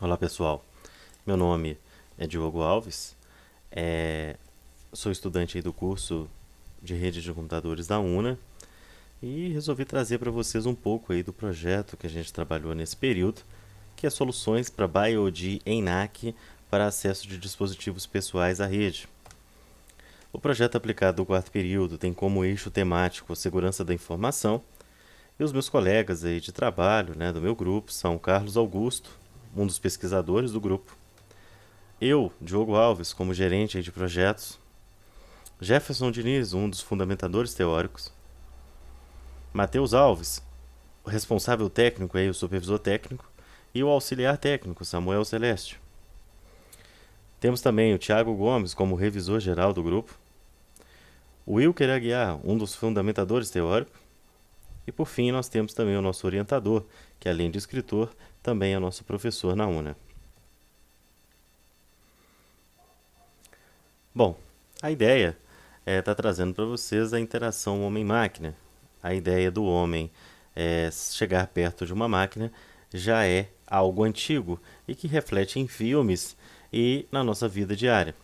Olá pessoal, meu nome é Diogo Alves, é, sou estudante aí do curso de rede de computadores da UNA e resolvi trazer para vocês um pouco aí do projeto que a gente trabalhou nesse período, que é soluções para BioD em NAC para acesso de dispositivos pessoais à rede. O projeto aplicado do quarto período tem como eixo temático a segurança da informação e os meus colegas aí de trabalho, né, do meu grupo, são Carlos Augusto, um dos pesquisadores do grupo, eu, Diogo Alves, como gerente de projetos, Jefferson Diniz, um dos fundamentadores teóricos, Matheus Alves, o responsável técnico e o supervisor técnico, e o auxiliar técnico, Samuel Celeste. Temos também o Tiago Gomes como revisor geral do grupo, o Wilker Aguiar, um dos fundamentadores teóricos, e por fim nós temos também o nosso orientador, que além de escritor, também é nosso professor na UNA. Bom, a ideia é estar trazendo para vocês a interação homem-máquina. A ideia do homem chegar perto de uma máquina já é algo antigo e que reflete em filmes e na nossa vida diária.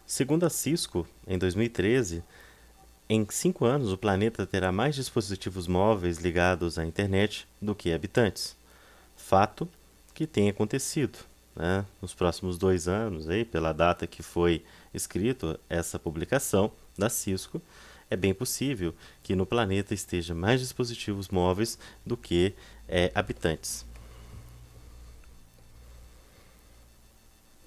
Segundo a Cisco, em 2013, em 5 anos o planeta terá mais dispositivos móveis ligados à internet do que habitantes. Fato que tem acontecido, né? Nos próximos 2 anos, aí, pela data que foi escrito essa publicação da Cisco, é bem possível que no planeta esteja mais dispositivos móveis do que habitantes.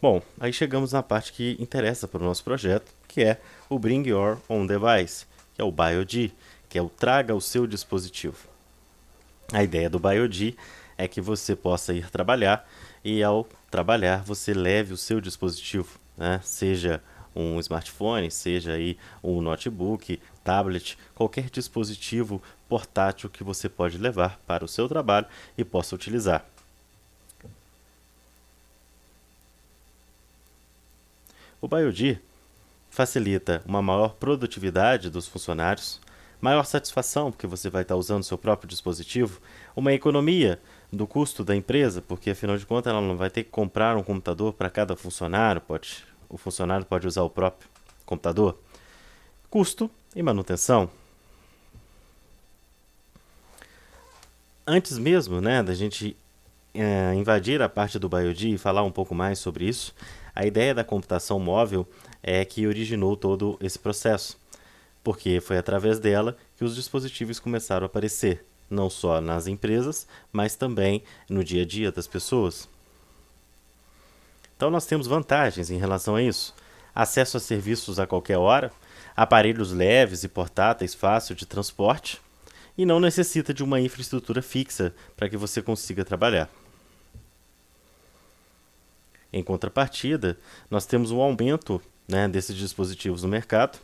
Bom, aí chegamos na parte que interessa para o nosso projeto, que é o Bring Your Own Device, que é o BioD, que é o traga o seu dispositivo. A ideia do BioD é que você possa ir trabalhar e ao trabalhar você leve o seu dispositivo, né? Seja um smartphone, seja aí um notebook, tablet, qualquer dispositivo portátil que você pode levar para o seu trabalho e possa utilizar. O BioD facilita uma maior produtividade dos funcionários, maior satisfação, porque você vai estar usando seu próprio dispositivo, uma economia do custo da empresa, porque afinal de contas ela não vai ter que comprar um computador para cada funcionário, o funcionário pode usar o próprio computador. Custo e manutenção. Antes mesmo, né, da gente invadir a parte do BioD e falar um pouco mais sobre isso, a ideia da computação móvel é que originou todo esse processo, porque foi através dela que os dispositivos começaram a aparecer, não só nas empresas, mas também no dia a dia das pessoas. Então nós temos vantagens em relação a isso. Acesso a serviços a qualquer hora, aparelhos leves e portáteis fácil de transporte, e não necessita de uma infraestrutura fixa para que você consiga trabalhar. Em contrapartida, nós temos um aumento, né, desses dispositivos no mercado.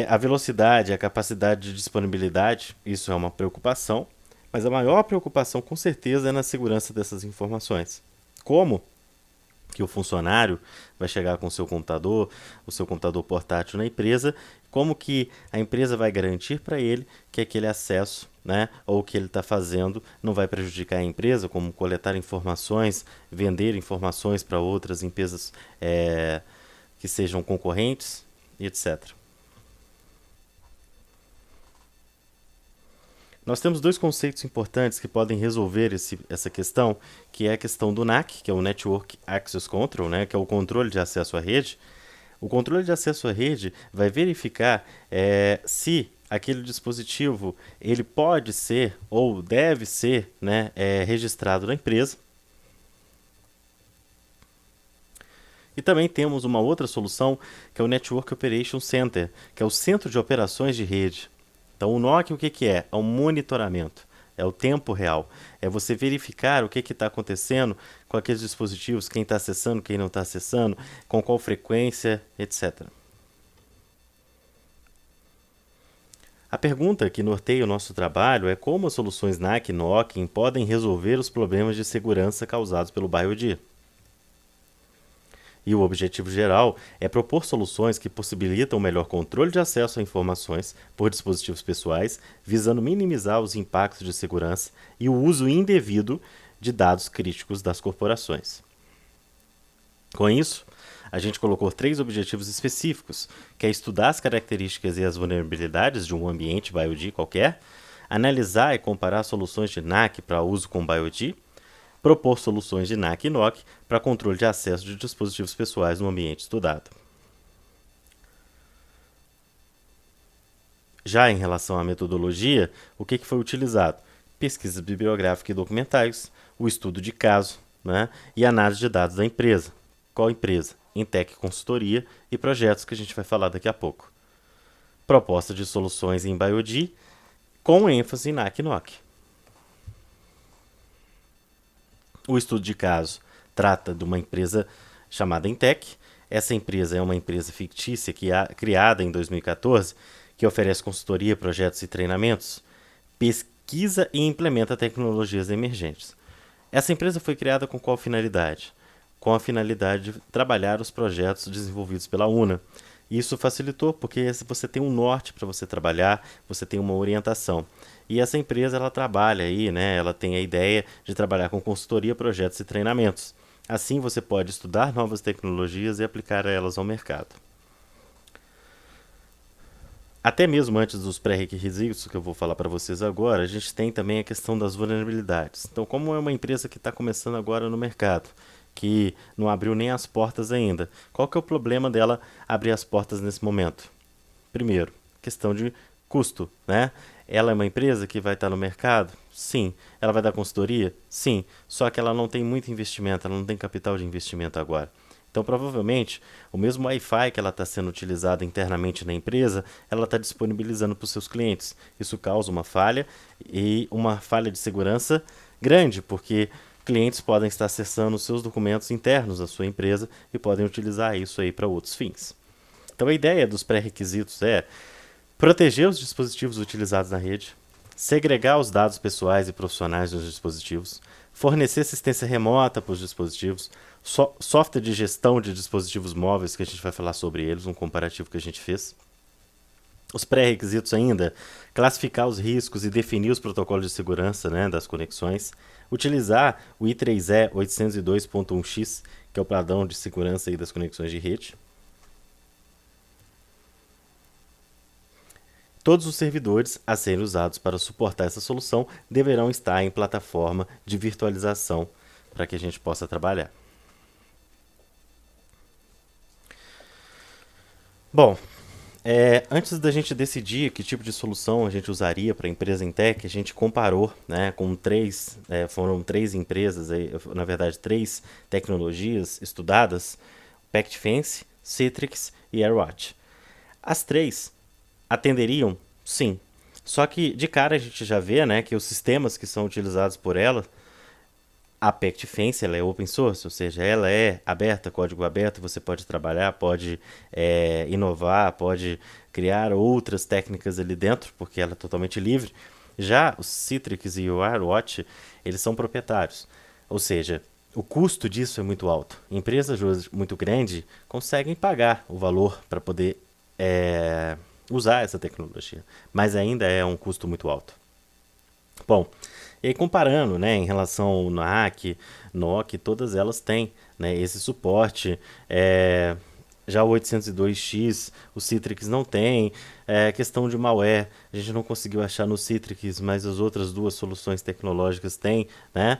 A velocidade, a capacidade de disponibilidade, isso é uma preocupação, mas a maior preocupação com certeza é na segurança dessas informações. Como que o funcionário vai chegar com o seu computador portátil na empresa, como que a empresa vai garantir para ele que aquele acesso, né, ou o que ele está fazendo não vai prejudicar a empresa, como coletar informações, vender informações para outras empresas que sejam concorrentes, e etc. Nós temos dois conceitos importantes que podem resolver essa questão, que é a questão do NAC, que é o Network Access Control, né, que é o controle de acesso à rede. O controle de acesso à rede vai verificar se aquele dispositivo ele pode ser ou deve ser, né, registrado na empresa. E também temos uma outra solução, que é o Network Operation Center, que é o centro de operações de rede. Então, o NOC o que, que é? É um monitoramento, é o tempo real. É você verificar o que está acontecendo com aqueles dispositivos, quem está acessando, quem não está acessando, com qual frequência, etc. A pergunta que norteia o nosso trabalho é como as soluções NAC e NOC podem resolver os problemas de segurança causados pelo BioD. E o objetivo geral é propor soluções que possibilitam o melhor controle de acesso a informações por dispositivos pessoais, visando minimizar os impactos de segurança e o uso indevido de dados críticos das corporações. Com isso, a gente colocou 3 objetivos específicos, que é estudar as características e as vulnerabilidades de um ambiente BioD qualquer, analisar e comparar soluções de NAC para uso com BioD, propor soluções de NAC e NOC para controle de acesso de dispositivos pessoais no ambiente estudado. Já em relação à metodologia, o que foi utilizado? Pesquisas bibliográficas e documentais, o estudo de caso, né, e análise de dados da empresa. Qual empresa? Intec Consultoria e projetos que a gente vai falar daqui a pouco. Proposta de soluções em BioD com ênfase em NAC e NOC. O estudo de caso trata de uma empresa chamada Intec. Essa empresa é uma empresa fictícia criada em 2014 que oferece consultoria, projetos e treinamentos, pesquisa e implementa tecnologias emergentes. Essa empresa foi criada com qual finalidade? Com a finalidade de trabalhar os projetos desenvolvidos pela UNA. Isso facilitou porque você tem um norte para você trabalhar, você tem uma orientação. E essa empresa ela trabalha aí, né? Ela tem a ideia de trabalhar com consultoria, projetos e treinamentos. Assim você pode estudar novas tecnologias e aplicar elas ao mercado. Até mesmo antes dos pré-requisitos que eu vou falar para vocês agora, a gente tem também a questão das vulnerabilidades. Então, como é uma empresa que está começando agora no mercado, que não abriu nem as portas ainda, qual que é o problema dela abrir as portas nesse momento? Primeiro, questão de custo, né? Ela é uma empresa que vai estar no mercado? Sim. Ela vai dar consultoria? Sim. Só que ela não tem muito investimento, ela não tem capital de investimento agora. Então, provavelmente, o mesmo Wi-Fi que ela está sendo utilizado internamente na empresa, ela está disponibilizando para os seus clientes. Isso causa uma falha e uma falha de segurança grande, porque clientes podem estar acessando os seus documentos internos da sua empresa e podem utilizar isso aí para outros fins. Então, a ideia dos pré-requisitos é proteger os dispositivos utilizados na rede, segregar os dados pessoais e profissionais dos dispositivos, fornecer assistência remota para os dispositivos, software de gestão de dispositivos móveis, que a gente vai falar sobre eles, um comparativo que a gente fez. Os pré-requisitos ainda, classificar os riscos e definir os protocolos de segurança, né, das conexões, utilizar o I3E 802.1x, que é o padrão de segurança aí das conexões de rede. Todos os servidores a serem usados para suportar essa solução deverão estar em plataforma de virtualização para que a gente possa trabalhar. Bom, antes da gente decidir que tipo de solução a gente usaria para a empresa Intec, a gente comparou, né, com foram 3 empresas, na verdade 3 tecnologias estudadas, PactFence, Citrix e AirWatch. As 3 atenderiam? Sim. Só que de cara a gente já vê, né, que os sistemas que são utilizados por ela, a PactFence ela é open source, ou seja, ela é aberta, código aberto, você pode trabalhar, pode inovar, pode criar outras técnicas ali dentro, porque ela é totalmente livre. Já o Citrix e o AirWatch, eles são proprietários, ou seja, o custo disso é muito alto. Empresas muito grandes conseguem pagar o valor para poder usar essa tecnologia, mas ainda é um custo muito alto. Bom, e aí comparando, né, em relação ao NAC, NOC, todas elas têm, né, esse suporte. Já o 802x, o Citrix não tem. Questão de malware, a gente não conseguiu achar no Citrix, mas as outras 2 soluções tecnológicas têm, né?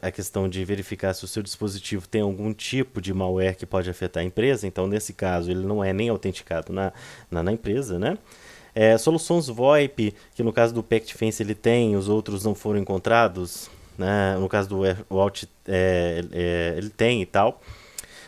A questão de verificar se o seu dispositivo tem algum tipo de malware que pode afetar a empresa. Então, nesse caso, ele não é nem autenticado na empresa, né? Soluções VoIP, que no caso do PactFence ele tem, os outros não foram encontrados, né? No caso do AirWatch ele tem e tal.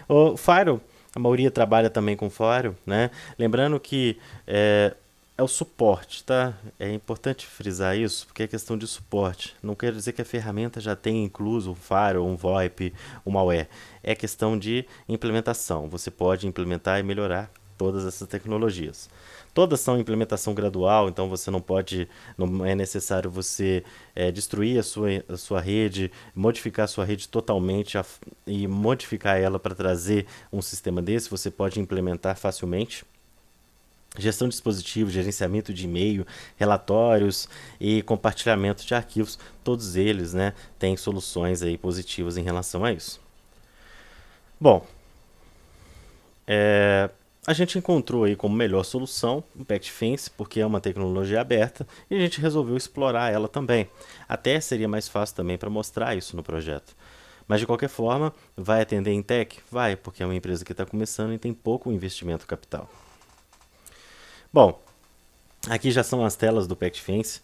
O Firewall, a maioria trabalha também com Firewall, né? Lembrando que é o suporte, tá? É importante frisar isso, porque é questão de suporte. Não quer dizer que a ferramenta já tem incluso um Firewall, um VoIP, um malware. É questão de implementação. Você pode implementar e melhorar todas essas tecnologias. Todas são implementação gradual, então você não é necessário você destruir a sua rede, modificar a sua rede totalmente e modificar ela para trazer um sistema desse, você pode implementar facilmente. Gestão de dispositivos, gerenciamento de e-mail, relatórios e compartilhamento de arquivos, todos eles, né, têm soluções aí positivas em relação a isso. Bom, a gente encontrou aí como melhor solução o PactFence, porque é uma tecnologia aberta, e a gente resolveu explorar ela também. Até seria mais fácil também para mostrar isso no projeto. Mas de qualquer forma, vai atender em tech? Vai, porque é uma empresa que está começando e tem pouco investimento capital. Bom, aqui já são as telas do PactFence.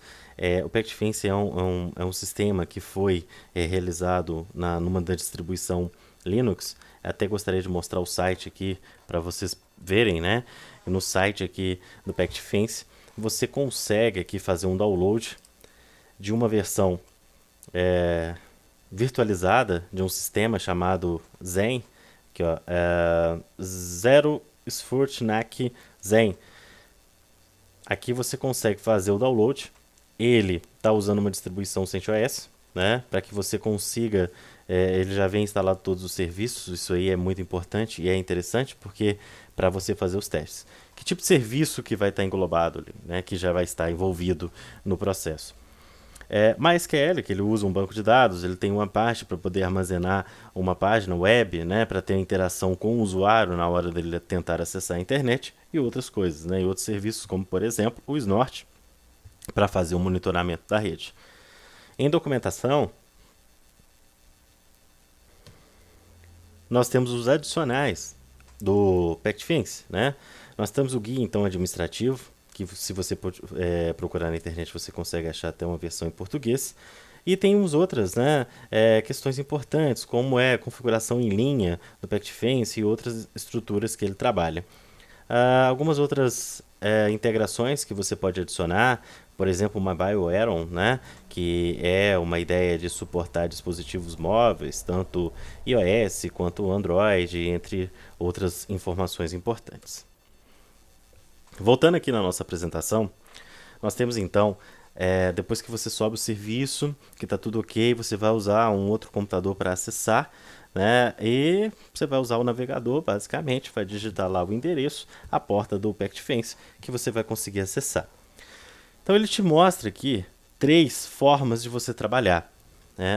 O PactFence é um sistema que foi realizado numa da distribuição Linux. Até gostaria de mostrar o site aqui para vocês verem, né? No site aqui do PactFence, você consegue aqui fazer um download de uma versão virtualizada de um sistema chamado Zen, que Zero Sputnik Zen. Aqui você consegue fazer o download. Ele está usando uma distribuição CentOS, né? Para que você consiga, ele já vem instalado todos os serviços. Isso aí é muito importante e é interessante porque para você fazer os testes. Que tipo de serviço que vai estar englobado ali, né? Que já vai estar envolvido no processo. MySQL, que ele usa um banco de dados, ele tem uma parte para poder armazenar uma página web, né, para ter interação com o usuário na hora dele tentar acessar a internet e outras coisas, né, e outros serviços como, por exemplo, o Snort, para fazer o monitoramento da rede. Em documentação, nós temos os adicionais do PactFence, né? Nós temos o guia então administrativo, que se você procurar na internet você consegue achar até uma versão em português. E tem uns outras, né, questões importantes, como é a configuração em linha do PactFence e outras estruturas que ele trabalha. Algumas outras integrações que você pode adicionar, por exemplo, o Mobile Aeron, né, que é uma ideia de suportar dispositivos móveis, tanto iOS quanto Android, entre outras informações importantes. Voltando aqui na nossa apresentação, nós temos então, depois que você sobe o serviço, que está tudo ok, você vai usar um outro computador para acessar, né? E você vai usar o navegador, basicamente, vai digitar lá o endereço, a porta do PactFence, que você vai conseguir acessar. Então ele te mostra aqui 3 formas de você trabalhar.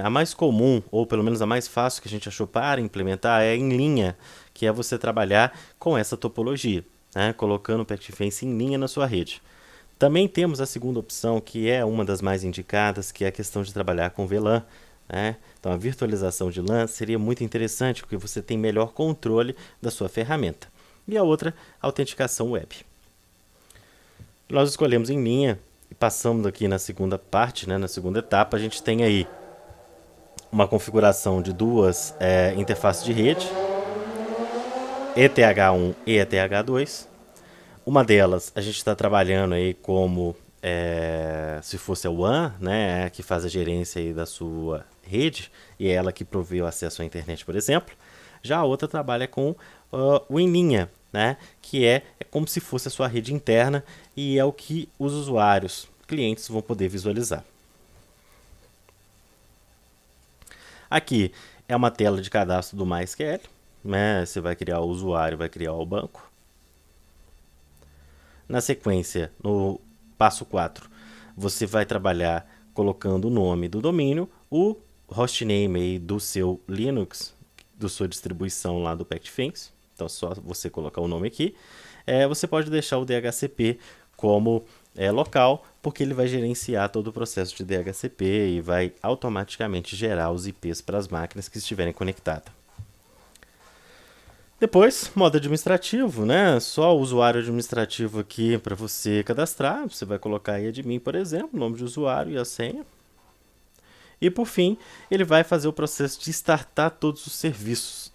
A mais comum, ou pelo menos a mais fácil que a gente achou para implementar, é em linha, que é você trabalhar com essa topologia, né, colocando o PactFence em linha na sua rede. Também temos a segunda opção, que é uma das mais indicadas, que é a questão de trabalhar com VLAN. Né? Então a virtualização de LAN seria muito interessante, porque você tem melhor controle da sua ferramenta. E a outra, a autenticação web. Nós escolhemos em linha e passamos aqui na segunda parte, né, na segunda etapa, a gente tem aí uma configuração de duas interfaces de rede, ETH1 e ETH2. Uma delas a gente está trabalhando aí como se fosse a WAN, né, que faz a gerência aí da sua rede e é ela que provê o acesso à internet, por exemplo. Já a outra trabalha com o em linha, né, que é como se fosse a sua rede interna e é o que os usuários, clientes, vão poder visualizar. Aqui é uma tela de cadastro do MySQL, né? Você vai criar o usuário, vai criar o banco. Na sequência, no passo 4, você vai trabalhar colocando o nome do domínio, o hostname aí do seu Linux, da sua distribuição lá do PactFence. Então, só você colocar o nome aqui. Você pode deixar o DHCP como local, porque ele vai gerenciar todo o processo de DHCP e vai automaticamente gerar os IPs para as máquinas que estiverem conectadas. Depois, modo administrativo, né? Só o usuário administrativo aqui para você cadastrar. Você vai colocar aí admin, por exemplo, nome de usuário e a senha. E por fim, ele vai fazer o processo de startar todos os serviços.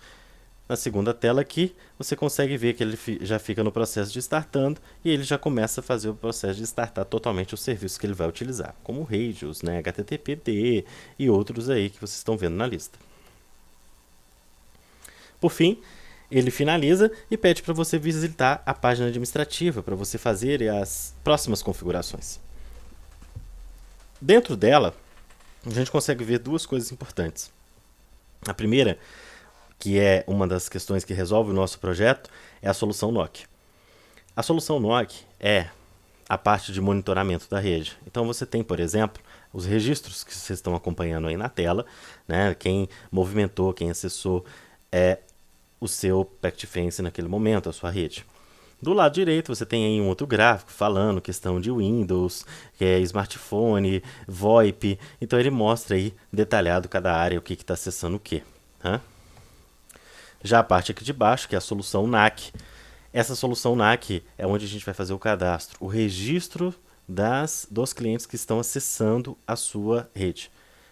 Na segunda tela aqui, você consegue ver que ele já fica no processo de startando e ele já começa a fazer o processo de startar totalmente os serviços que ele vai utilizar, como Radius, né, HTTPD e outros aí que vocês estão vendo na lista. Por fim, Ele finaliza e pede para você visitar a página administrativa para você fazer as próximas configurações. Dentro dela, a gente consegue ver duas coisas importantes. A primeira, que é uma das questões que resolve o nosso projeto, é a solução NOC. A solução NOC é a parte de monitoramento da rede. Então você tem, por exemplo, os registros que vocês estão acompanhando aí na tela, né? Quem movimentou, quem acessou o seu PactFence naquele momento, a sua rede. Do lado direito você tem aí um outro gráfico falando questão de Windows, smartphone, VoIP. Então ele mostra aí detalhado cada área, o que está acessando o que. Né? Já a parte aqui de baixo, que é a solução NAC. Essa solução NAC é onde a gente vai fazer o cadastro, o registro dos clientes que estão acessando a sua rede.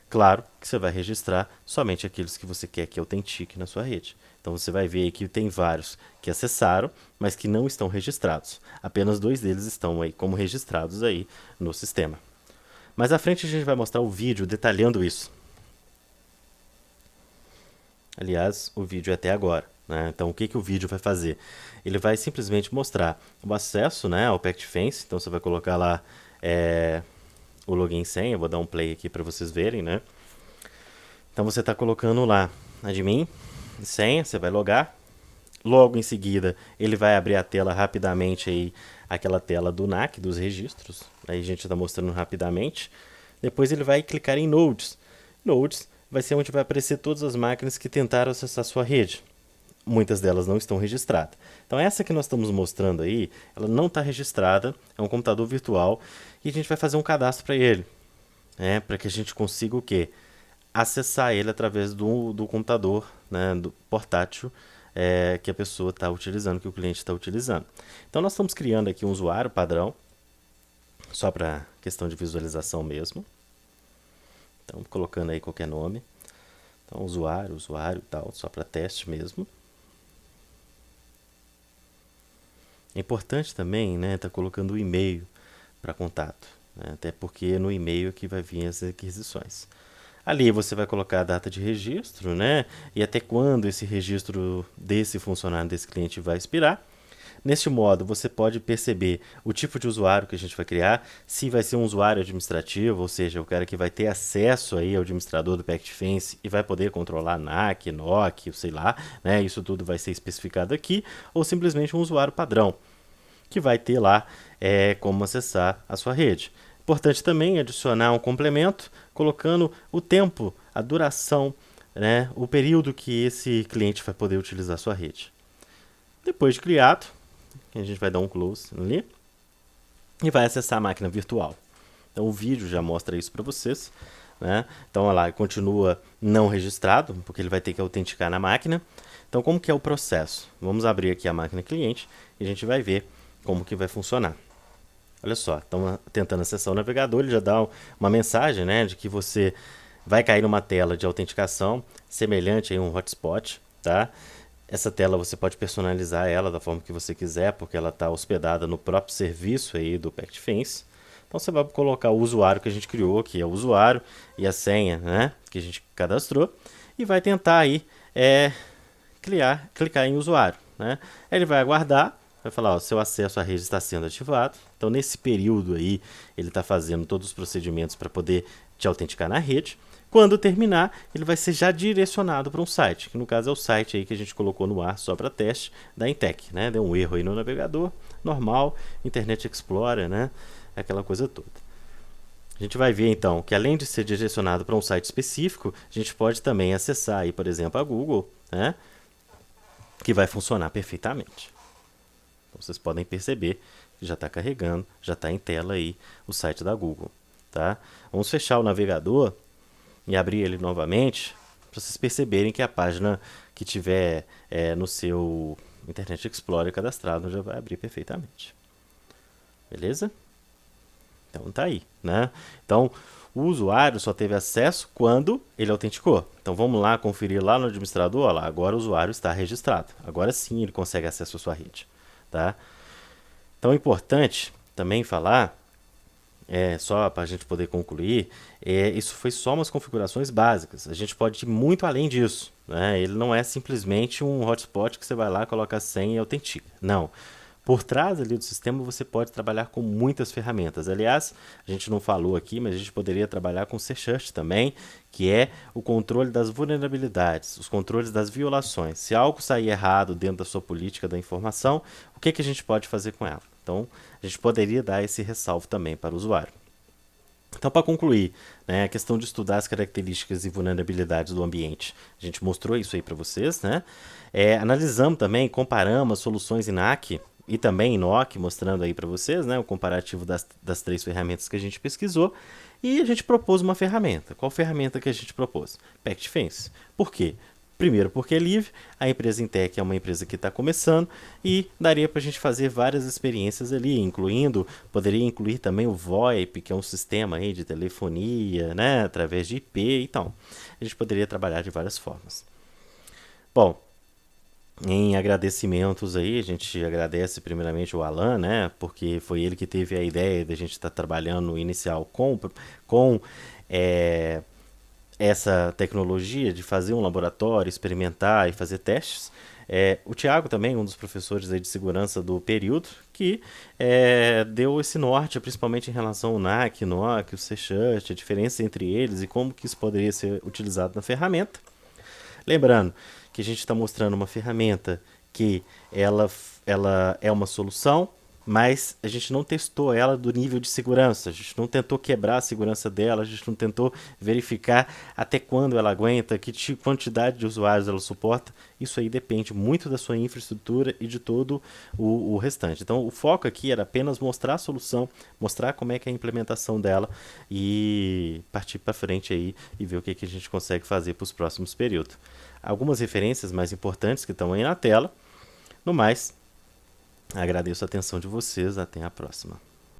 Claro que você vai registrar somente aqueles que você quer que autentique na sua rede. Então você vai ver aí que tem vários que acessaram, mas que não estão registrados. Apenas 2 deles estão aí como registrados aí no sistema. Mais à frente a gente vai mostrar o vídeo detalhando isso. Aliás, o vídeo é até agora. Né? Então o que o vídeo vai fazer? Ele vai simplesmente mostrar o acesso, né, ao PactFence. Então você vai colocar lá o login e senha. Eu vou dar um play aqui para vocês verem. Né? Então você está colocando lá admin, senha, você vai logar. Logo em seguida ele vai abrir a tela rapidamente aí, aquela tela do NAC, dos registros. Aí a gente está mostrando rapidamente. Depois ele vai clicar em Nodes. Nodes vai ser onde vai aparecer todas as máquinas que tentaram acessar a sua rede. Muitas delas não estão registradas. Então essa que nós estamos mostrando aí, ela não está registrada, é um computador virtual e a gente vai fazer um cadastro para ele, né, para que a gente consiga o quê? Acessar ele através do computador, né, do portátil que a pessoa está utilizando, que o cliente está utilizando. Então nós estamos criando aqui um usuário padrão, só para questão de visualização mesmo. Então colocando aí qualquer nome. Então usuário e tal, só para teste mesmo. É importante também, né, tá colocando o e-mail para contato, né, até porque no e-mail que vai vir as requisições. Ali você vai colocar a data de registro, né, e até quando esse registro desse funcionário, desse cliente vai expirar. Neste modo, você pode perceber o tipo de usuário que a gente vai criar, se vai ser um usuário administrativo, ou seja, o cara que vai ter acesso aí ao administrador do PactFence e vai poder controlar NAC, NOC, sei lá, né? Isso tudo vai ser especificado aqui, ou simplesmente um usuário padrão, que vai ter lá como acessar a sua rede. Importante também adicionar um complemento, colocando o tempo, a duração, né? O período que esse cliente vai poder utilizar a sua rede. Depois de criado, a gente vai dar um close ali e vai acessar a máquina virtual. Então o vídeo já mostra isso para vocês, né? Então olha lá, continua não registrado, porque ele vai ter que autenticar na máquina. Então como que é o processo? Vamos abrir aqui a máquina cliente e a gente vai ver como que vai funcionar. Olha só, estamos tentando acessar o navegador, ele já dá uma mensagem, né, de que você vai cair numa tela de autenticação semelhante a um hotspot, tá? Essa tela você pode personalizar ela da forma que você quiser, porque ela está hospedada no próprio serviço aí do PactFence. Então você vai colocar o usuário que a gente criou, que é o usuário, e a senha, né, que a gente cadastrou, e vai tentar aí clicar em usuário, né? Ele vai aguardar, vai falar, ó, seu acesso à rede está sendo ativado. Então nesse período aí ele está fazendo todos os procedimentos para poder te autenticar na rede. Quando terminar, ele vai ser já direcionado para um site, que no caso é o site aí que a gente colocou no ar só para teste da Intec, né? Deu um erro aí no navegador, normal, Internet Explorer, né? Aquela coisa toda. A gente vai ver então que além de ser direcionado para um site específico, a gente pode também acessar aí, por exemplo, a Google, né? Que vai funcionar perfeitamente. Então, vocês podem perceber que já está carregando, já está em tela aí o site da Google, tá? Vamos fechar o navegador e abrir ele novamente para vocês perceberem que a página que tiver no seu Internet Explorer cadastrado já vai abrir perfeitamente. Beleza? Então tá aí, né? Então o usuário só teve acesso quando ele autenticou. Então vamos lá conferir lá no administrador, olha lá, agora o usuário está registrado. Agora sim ele consegue acesso à sua rede, tá? Então é importante também falar só para a gente poder concluir, isso foi só umas configurações básicas. A gente pode ir muito além disso, né? Ele não é simplesmente um hotspot que você vai lá, coloca a senha e autentica. Não. Por trás ali do sistema você pode trabalhar com muitas ferramentas. Aliás, a gente não falou aqui, mas a gente poderia trabalhar com C-Shut também, que é o controle das vulnerabilidades, os controles das violações. Se algo sair errado dentro da sua política da informação, o que a gente pode fazer com ela? Então, a gente poderia dar esse ressalvo também para o usuário. Então, para concluir, né, a questão de estudar as características e vulnerabilidades do ambiente, a gente mostrou isso aí para vocês, né? Analisamos também, comparamos as soluções NAC e também NOC, mostrando aí para vocês, né, o comparativo das três ferramentas que a gente pesquisou, e a gente propôs uma ferramenta. Qual ferramenta que a gente propôs? Pact Defense. Por quê? Primeiro, porque é livre, a empresa Intec é uma empresa que está começando e daria para a gente fazer várias experiências ali, poderia incluir também o VoIP, que é um sistema aí de telefonia, né, através de IP, então a gente poderia trabalhar de várias formas. Bom, em agradecimentos aí, a gente agradece primeiramente o Alan, né, porque foi ele que teve a ideia de a gente estar trabalhando no inicial com é, essa tecnologia de fazer um laboratório, experimentar e fazer testes. O Tiago também, um dos professores aí de segurança do período, que deu esse norte, principalmente em relação ao NAC, NOC, o C-Shut, a diferença entre eles e como que isso poderia ser utilizado na ferramenta. Lembrando que a gente está mostrando uma ferramenta que ela é uma solução, mas a gente não testou ela do nível de segurança, a gente não tentou quebrar a segurança dela, a gente não tentou verificar até quando ela aguenta, que quantidade de usuários ela suporta. Isso aí depende muito da sua infraestrutura e de todo o restante. Então o foco aqui era apenas mostrar a solução, mostrar como é que é a implementação dela e partir para frente aí e ver o que a gente consegue fazer para os próximos períodos. Algumas referências mais importantes que estão aí na tela. No mais, agradeço a atenção de vocês. Até a próxima.